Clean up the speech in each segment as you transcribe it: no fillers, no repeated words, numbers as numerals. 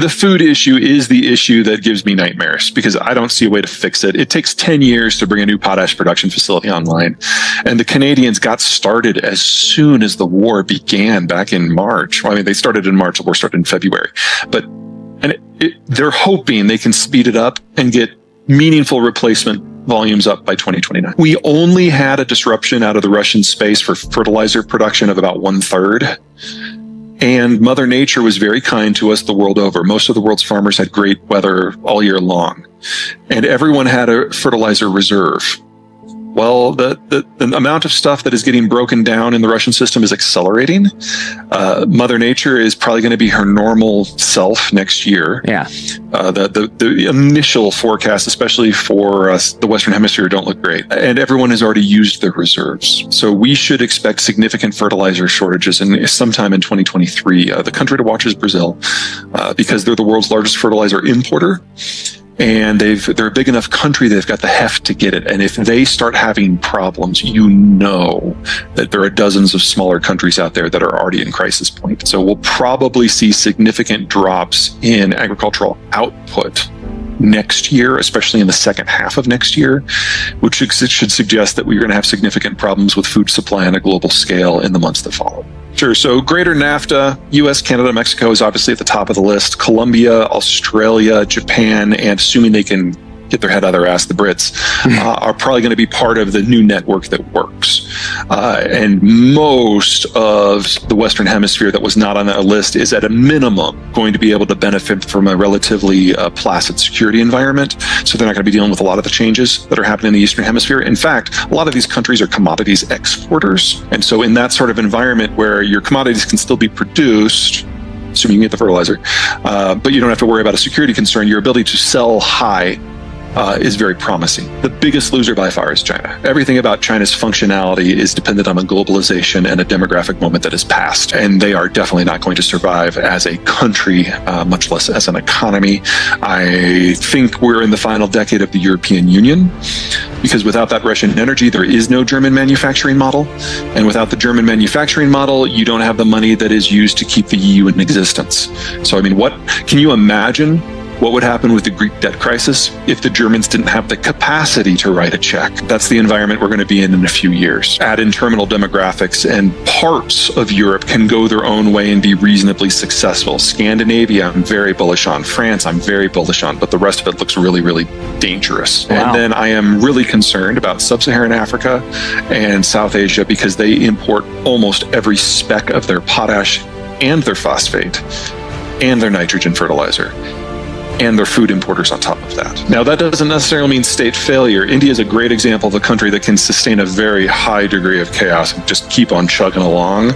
The food issue is the issue that gives me nightmares because I don't see a way to fix it. It takes 10 years to bring a new potash production facility online. And the Canadians got started as soon as the war began back in March. Well, I mean, they started in March, the war started in February. But they're hoping they can speed it up and get meaningful replacement volumes up by 2029. We only had a disruption out of the Russian space for fertilizer production of about 1/3. And Mother Nature was very kind to us the world over. Most of the world's farmers had great weather all year long. And everyone had a fertilizer reserve. Well, the amount of stuff that is getting broken down in the Russian system is accelerating. Mother Nature is probably going to be her normal self next year. Yeah. The initial forecasts, especially for the Western Hemisphere, don't look great. And everyone has already used their reserves. So we should expect significant fertilizer shortages sometime in 2023. The country to watch is Brazil, because they're the world's largest fertilizer importer. And they're a big enough country, they've got the heft to get it. And if they start having problems, you know that there are dozens of smaller countries out there that are already in crisis point. So we'll probably see significant drops in agricultural output next year, especially in the second half of next year, which should suggest that we're going to have significant problems with food supply on a global scale in the months that follow. Sure. So greater NAFTA, US, Canada, Mexico is obviously at the top of the list. Colombia, Australia, Japan, and assuming they can get their head out of their ass, the Brits, are probably going to be part of the new network that works. And most of the Western Hemisphere that was not on that list is at a minimum going to be able to benefit from a relatively placid security environment. So they're not going to be dealing with a lot of the changes that are happening in the Eastern Hemisphere. In fact, a lot of these countries are commodities exporters. And so in that sort of environment where your commodities can still be produced, assuming you get the fertilizer, but you don't have to worry about a security concern, your ability to sell high is very promising. The biggest loser by far is China. Everything about China's functionality is dependent on a globalization and a demographic moment that has passed. And they are definitely not going to survive as a country, much less as an economy. I think we're in the final decade of the European Union, because without that Russian energy, there is no German manufacturing model. And without the German manufacturing model, you don't have the money that is used to keep the EU in existence. So, I mean, can you imagine what would happen with the Greek debt crisis if the Germans didn't have the capacity to write a check? That's the environment we're going to be in a few years. Add in terminal demographics, and parts of Europe can go their own way and be reasonably successful. Scandinavia, I'm very bullish on. France, I'm very bullish on, but the rest of it looks really, really dangerous. Wow. And then I am really concerned about Sub-Saharan Africa and South Asia, because they import almost every speck of their potash and their phosphate and their nitrogen fertilizer, and their food importers on top of that. Now, that doesn't necessarily mean state failure. India is a great example of a country that can sustain a very high degree of chaos and just keep on chugging along.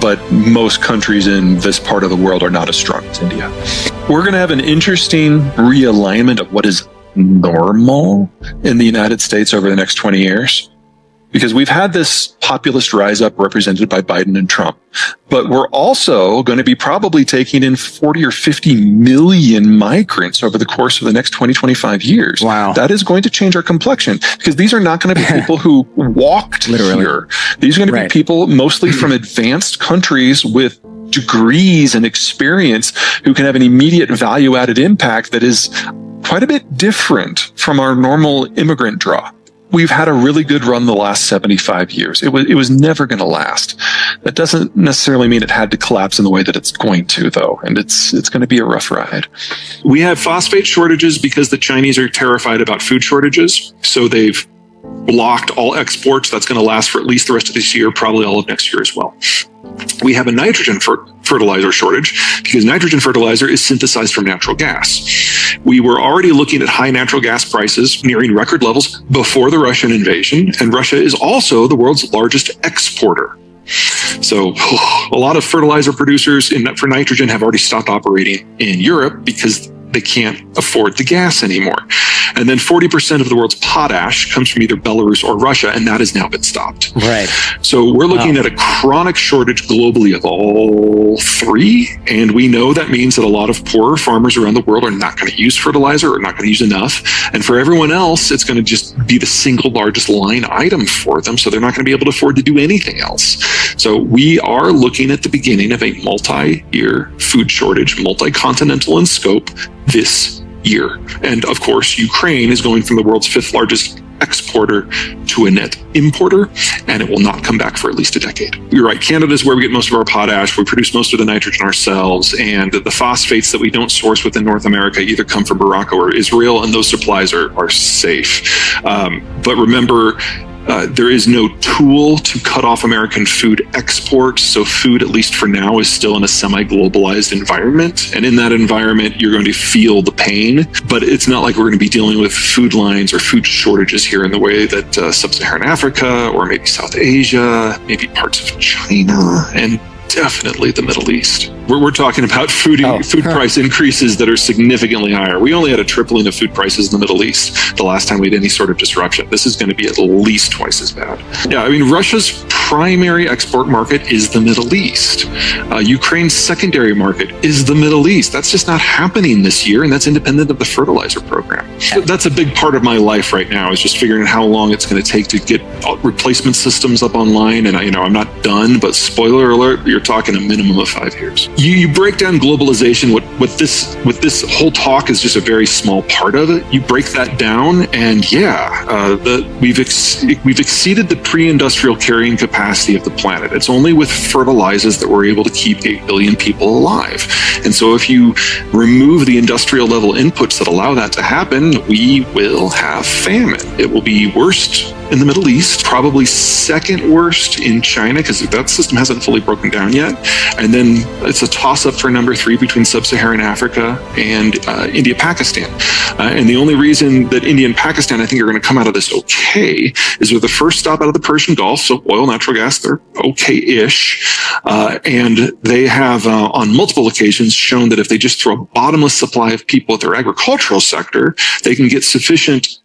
But most countries in this part of the world are not as strong as India. We're going to have an interesting realignment of what is normal in the United States over the next 20 years. Because we've had this populist rise up represented by Biden and Trump, but we're also going to be probably taking in 40 or 50 million migrants over the course of the next 20, 25 years. Wow. That is going to change our complexion, because these are not going to be people who walked here. These are going to be people mostly from advanced countries with degrees and experience who can have an immediate value-added impact that is quite a bit different from our normal immigrant draw. We've had a really good run the last 75 years. It was never going to last. That doesn't necessarily mean it had to collapse in the way that it's going to, though. And it's going to be a rough ride. We have phosphate shortages because the Chinese are terrified about food shortages. So they've blocked all exports. That's going to last for at least the rest of this year, probably all of next year as well. We have a nitrogen fertilizer shortage because nitrogen fertilizer is synthesized from natural gas. We were already looking at high natural gas prices nearing record levels before the Russian invasion, and Russia is also the world's largest exporter. So a lot of fertilizer producers for nitrogen have already stopped operating in Europe because they can't afford the gas anymore. And then 40% of the world's potash comes from either Belarus or Russia, and that has now been stopped. Right. So we're looking at a chronic shortage globally of all three, and we know that means that a lot of poorer farmers around the world are not going to use fertilizer or not going to use enough. And for everyone else, it's going to just be the single largest line item for them, so they're not going to be able to afford to do anything else. So we are looking at the beginning of a multi-year food shortage, multi-continental in scope, this year. And of course, Ukraine is going from the world's 5th largest exporter to a net importer, and it will not come back for at least a decade. You're right, Canada is where we get most of our potash. We produce most of the nitrogen ourselves, and the phosphates that we don't source within North America either come from Morocco or Israel, and those supplies are safe. But remember, there is no tool to cut off American food exports. So food, at least for now, is still in a semi-globalized environment. And in that environment, you're going to feel the pain. But it's not like we're going to be dealing with food lines or food shortages here in the way that sub-Saharan Africa or maybe South Asia, maybe parts of China, and definitely the Middle East. We're talking about food price increases that are significantly higher. We only had a tripling of food prices in the Middle East the last time we had any sort of disruption. This is going to be at least twice as bad. Yeah, I mean, Russia's primary export market is the Middle East. Ukraine's secondary market is the Middle East. That's just not happening this year, and that's independent of the fertilizer program. That's a big part of my life right now, is just figuring out how long it's going to take to get replacement systems up online. And I'm not done, but spoiler alert, you're talking a minimum of 5 years. You break down globalization. What this whole talk is just a very small part of it. You break that down, and we've exceeded the pre-industrial carrying capacity of the planet. It's only with fertilizers that we're able to keep 8 billion people alive. And so if you remove the industrial level inputs that allow that to happen, we will have famine. It will be worst in the Middle East, probably second worst in China, because that system hasn't fully broken down yet. And then it's a toss-up for number 3 between sub-Saharan Africa and India, Pakistan. And the only reason that India and Pakistan, I think, are going to come out of this okay is we're the first stop out of the Persian Gulf, so oil, natural gas, they're okay-ish. And they have, on multiple occasions, shown that if they just throw a bottomless supply of people at their agricultural sector, they can get sufficient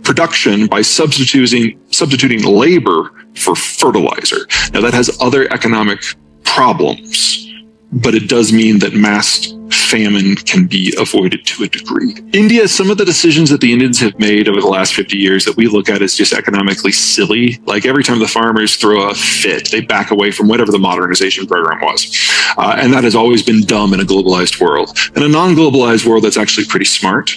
production by substituting labor for fertilizer. Now, that has other economic problems, but it does mean that mass famine can be avoided to a degree. India, some of the decisions that the Indians have made over the last 50 years that we look at as just economically silly, like every time the farmers throw a fit, they back away from whatever the modernization program was. And that has always been dumb in a globalized world. In a non-globalized world, that's actually pretty smart.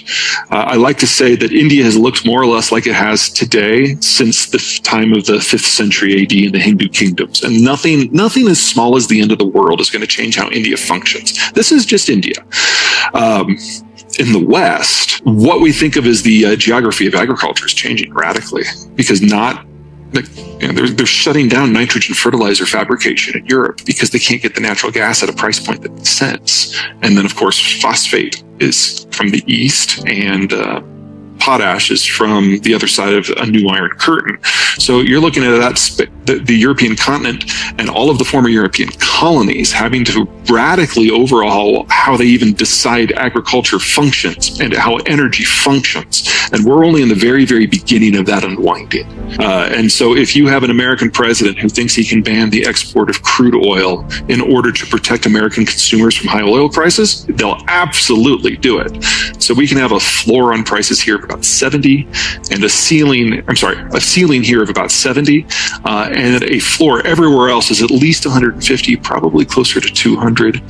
I like to say that India has looked more or less like it has today since the time of the 5th century AD in the Hindu kingdoms. And nothing as small as the end of the world is going to change how India functions. This is just India. In the West, what we think of as the geography of agriculture is changing radically, because they're shutting down nitrogen fertilizer fabrication in Europe because they can't get the natural gas at a price point that makes sense. And then, of course, phosphate is from the east, and potash is from the other side of a new iron curtain. So you're looking at the European continent and all of the former European colonies having to radically overhaul how they even decide agriculture functions and how energy functions. And we're only in the very, very beginning of that unwinding. And so if you have an American president who thinks he can ban the export of crude oil in order to protect American consumers from high oil prices, they'll absolutely do it. So we can have a floor on prices here of about 70 and a ceiling here of about 70, and a floor everywhere else is at least 150, probably closer to 200.